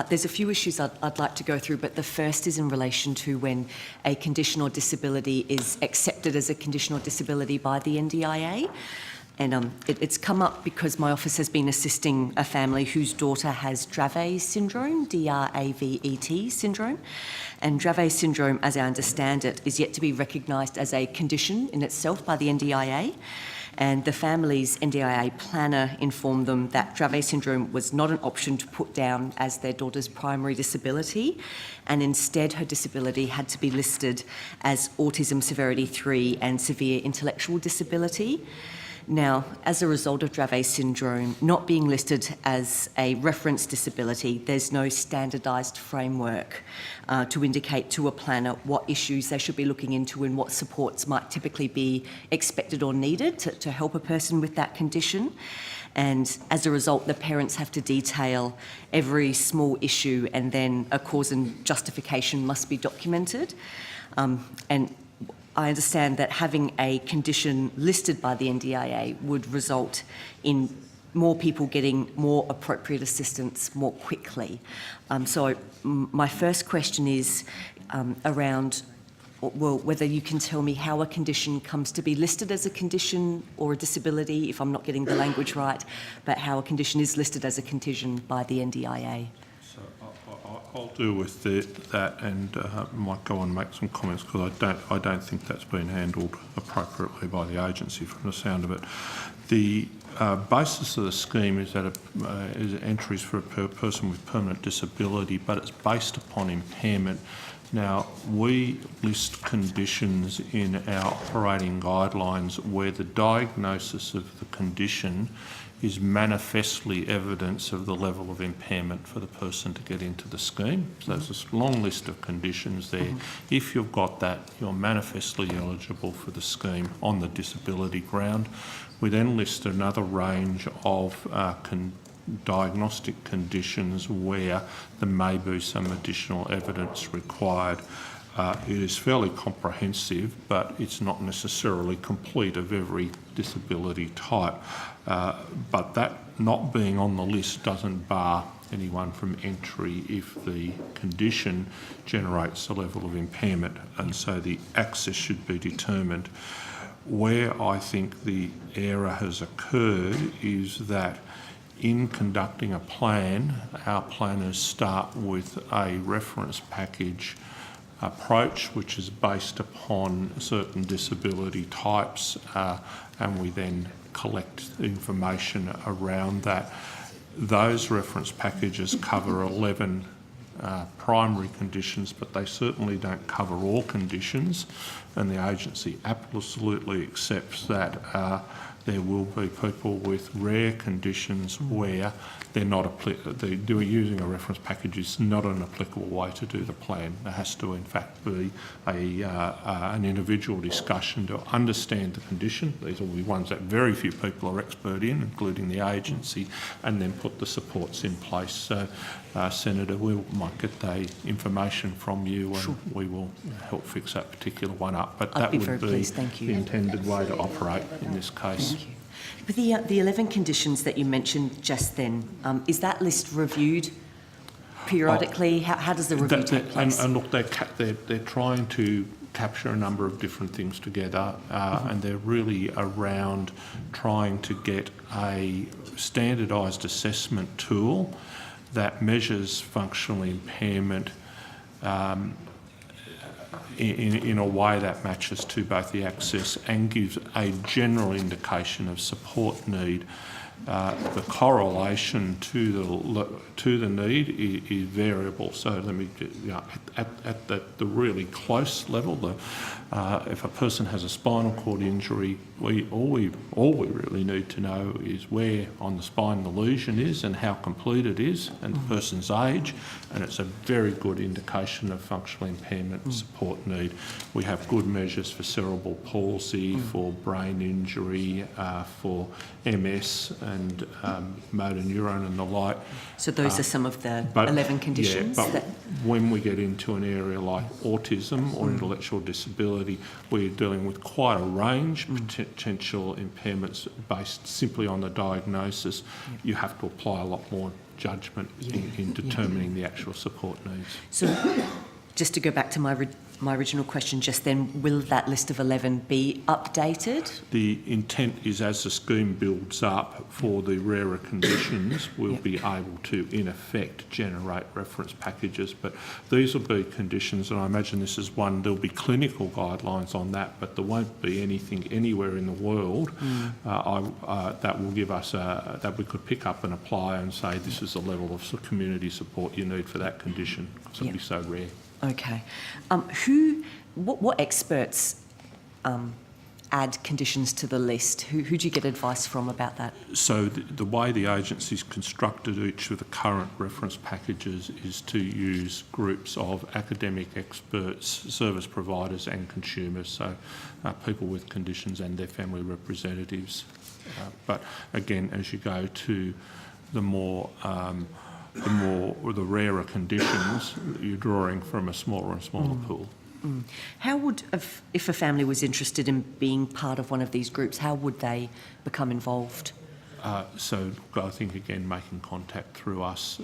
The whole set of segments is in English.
There's a few issues I'd like to go through, but the first is in relation to when a condition or disability is accepted as a condition or disability by the NDIA. And it's come up because my office has been assisting a family whose daughter has Dravet syndrome, D-R-A-V-E-T syndrome. And Dravet syndrome, as I understand it, is yet to be recognised as a condition in itself by the NDIA. And the family's NDIA planner informed them that Dravet syndrome was not an option to put down as their daughter's primary disability, and instead her disability had to be listed as autism severity 3 and severe intellectual disability. Now, as a result of Dravet syndrome not being listed as a reference disability, there's no standardised framework to indicate to a planner what issues they should be looking into and what supports might typically be expected or needed to help a person with that condition. And as a result, the parents have to detail every small issue, and then a cause and justification must be documented. And I understand that having a condition listed by the NDIA would result in more people getting more appropriate assistance more quickly. So my first question is around, well, whether you can tell me how a condition comes to be listed as a condition or a disability, if I'm not getting the language right, but how a condition is listed as a condition by the NDIA. I'll deal with that and might go on and make some comments because I don't think that's been handled appropriately by the agency from the sound of it. The basis of the scheme is that is entries for a person with permanent disability, but it's based upon impairment. Now, we list conditions in our operating guidelines where the diagnosis of the condition is manifestly evidence of the level of impairment for the person to get into the scheme. So there's this long list of conditions there. If you've got that, you're manifestly eligible for the scheme on the disability ground. We then list another range of diagnostic conditions where there may be some additional evidence required. It is fairly comprehensive, but it's not necessarily complete of every disability type. But that not being on the list doesn't bar anyone from entry if the condition generates a level of impairment, and so the access should be determined. Where I think the error has occurred is that in conducting a plan, our planners start with a reference package approach which is based upon certain disability types, and we then collect information around that. Those reference packages cover 11 primary conditions, but they certainly don't cover all conditions, and the agency absolutely accepts that there will be people with rare conditions where they're not using a reference package is not an applicable way to do the plan. There has to, in fact, be an individual discussion to understand the condition. These will be ones that very few people are expert in, including the agency, and then put the supports in place. So, Senator, we might get the information from you, and sure, we will help fix that particular one up. But that would be the intended way to operate in this case. Thank you. With the 11 conditions that you mentioned just then, is that list reviewed periodically? How does the review take place? And look, they're trying to capture a number of different things together, and they're really around trying to get a standardised assessment tool that measures functional impairment in a way that matches to both the access and gives a general indication of support need. The correlation to the need is variable. So let me, at the really close level, if a person has a spinal cord injury, all we really need to know is where on the spine the lesion is and how complete it is, and the person's age, and it's a very good indication of functional impairment and support need. We have good measures for cerebral palsy, for brain injury, for MS and motor neuron and the like. So those are some of the 11 conditions? Yeah, but when we get into an area like autism or intellectual disability, we're dealing with quite a range of potential impairments based simply on the diagnosis. You have to apply a lot more judgment in determining the actual support needs. So just to go back to my original question just then, will that list of 11 be updated? The intent is, as the scheme builds up for the rarer conditions, we'll be able to, in effect, generate reference packages. But these will be conditions, and I imagine this is one, there'll be clinical guidelines on that, but there won't be anything anywhere in the world that will give us, that we could pick up and apply and say this is the level of community support you need for that condition, because it'll be so rare. Okay. What experts add conditions to the list? Who do you get advice from about that? So the way the agency's constructed each of the current reference packages is to use groups of academic experts, service providers and consumers, so people with conditions and their family representatives. But again, as you go to the rarer conditions, you're drawing from a smaller and smaller pool. How would, if a family was interested in being part of one of these groups, how would they become involved? So I think, again, making contact through us.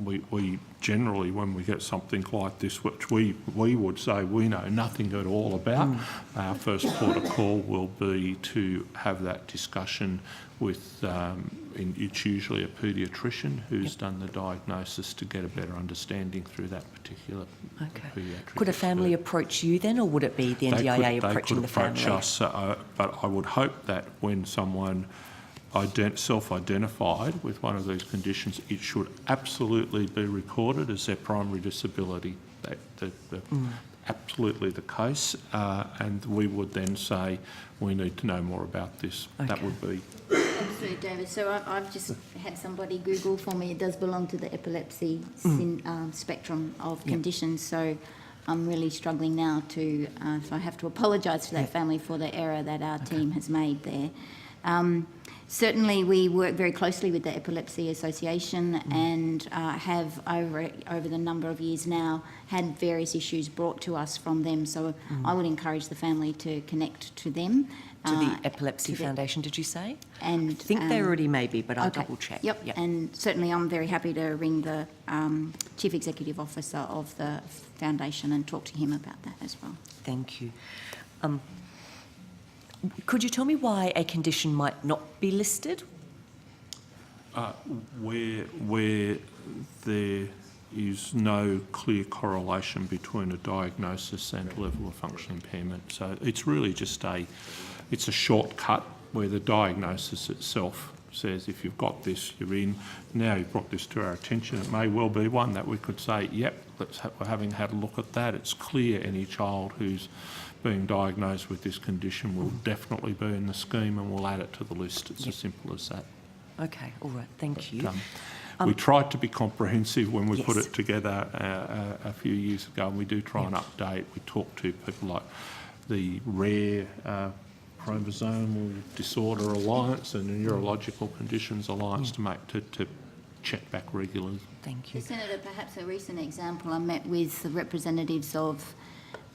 We generally, when we get something like this, which we would say we know nothing at all about, our first port of call will be to have that discussion with, it's usually a paediatrician who's done the diagnosis, to get a better understanding through that particular paediatric. Could a family approach you then, or would it be the NDIA approaching the family? They could approach us, but I would hope that when someone self-identified with one of these conditions, it should absolutely be recorded as their primary disability. Absolutely the case, and we would then say we need to know more about this. Okay. That would be. Absolutely, David. So I've just had somebody Google for me. It does belong to the epilepsy spectrum of conditions. So I'm really struggling now to. So I have to apologise to that family for the error that our team has made there. Certainly, we work very closely with the Epilepsy Association and have, over the number of years now, had various issues brought to us from them. So I would encourage the family to connect to them. To the Epilepsy Foundation, did you say? And I think they already may be, but I'll double check. Yep, and certainly I'm very happy to ring the Chief Executive Officer of the Foundation and talk to him about that as well. Thank you. Could you tell me why a condition might not be listed? Where there is no clear correlation between a diagnosis and level of functional impairment. So it's really just it's a shortcut where the diagnosis itself says if you've got this, you're in. Now you've brought this to our attention, it may well be one that we could say, yep, we're having had a look at that. It's clear any child who's being diagnosed with this condition will definitely be in the scheme, and we'll add it to the list. It's as simple as that. Okay, all right, thank you. We tried to be comprehensive when we put it together a few years ago, and we do try and update. We talk to people like the Rare Chromosomal Disorder Alliance and the Neurological Conditions Alliance to check back regularly. Thank you. Senator, perhaps a recent example, I met with the representatives of,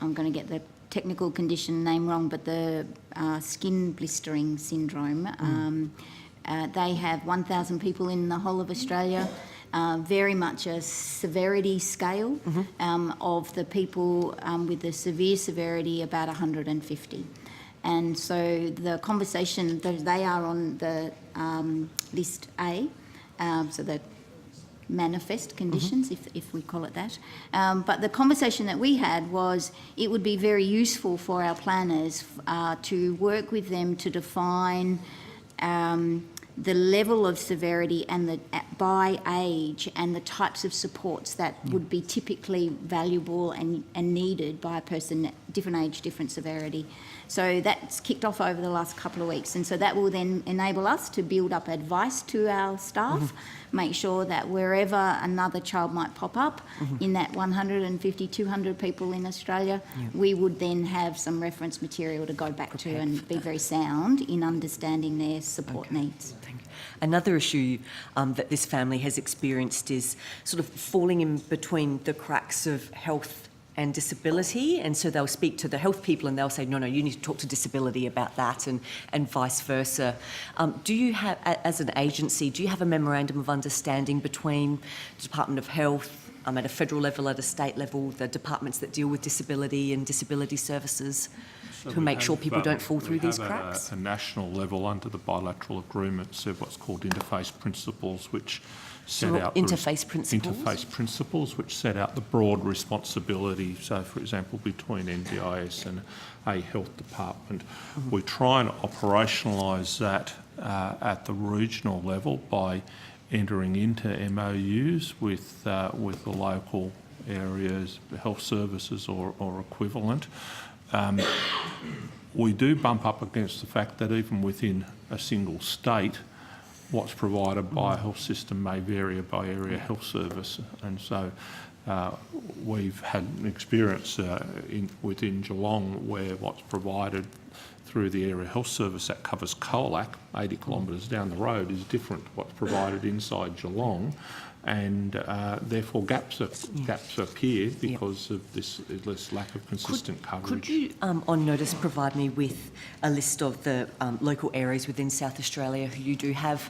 I'm going to get the technical condition name wrong, but the skin blistering syndrome. They have 1,000 people in the whole of Australia, very much a severity scale of the people with the severe severity, about 150. And so the conversation, they are on the list A, so the manifest conditions, if we call it that. But the conversation that we had was it would be very useful for our planners to work with them to define the level of severity and by age and the types of supports that would be typically valuable and needed by a person, different age, different severity. So that's kicked off over the last couple of weeks, and so that will then enable us to build up advice to our staff, make sure that wherever another child might pop up in that 150, 200 people in Australia, we would then have some reference material to go back to and be very sound in understanding their support needs. Thank you. Another issue that this family has experienced is sort of falling in between the cracks of health and disability, and so they'll speak to the health people and they'll say, no, you need to talk to disability about that, and vice versa. Do you have, as an agency, do you have a memorandum of understanding between the Department of Health, at a federal level, at a state level, the departments that deal with disability and disability services, So to we make sure have, people don't fall through we these have cracks? At a national level, under the bilateral agreement, set what's called interface principles, which set out interface principles? Interface principles, which set out the broad responsibility. So, for example, between NDIS and a health department, we try and operationalise that at the regional level by entering into MOUs with the local areas, health services or equivalent. We do bump up against the fact that even within a single state, what's provided by a health system may vary by area health service. And so we've had an experience within Geelong where what's provided through the area health service that covers Colac, 80 kilometres down the road, is different to what's provided inside Geelong. And therefore gaps appear because of this lack of consistent coverage. Could you, on notice, provide me with a list of the local areas within South Australia who you do have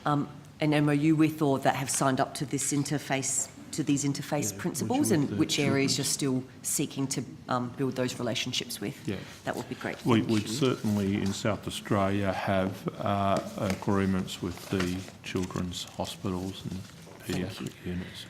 an MOU with, or that have signed up to this interface, to these interface principles, and which areas you're still seeking to build those relationships with? Yeah. That would be great. We'd certainly in South Australia have agreements with the children's hospitals and paediatric units.